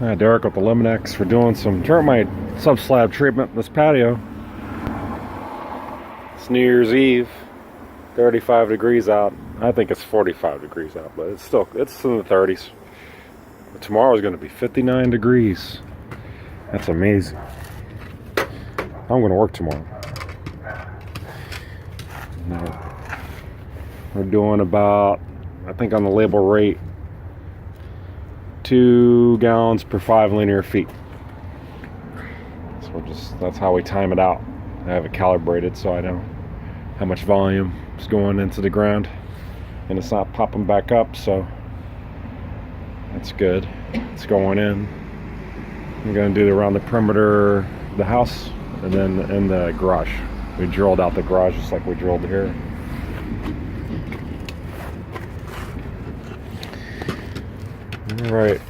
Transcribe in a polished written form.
Derek with the Eliminex. We're doing some termite sub-slab treatment in this patio. It's New Year's Eve, 35 degrees out. I think it's 45 degrees out, but it's in the 30s. But tomorrow is going to be 59 degrees. That's amazing. I'm going to work tomorrow. We're doing about, I think on the label rate, 2 gallons per 5 linear feet. So that's how we time it out. I have it calibrated so I know how much volume is going into the ground, and it's not popping back up, so that's good. It's going in. I'm going to do it around the perimeter of the house and then in the garage. We drilled out the garage just like we drilled here. All right.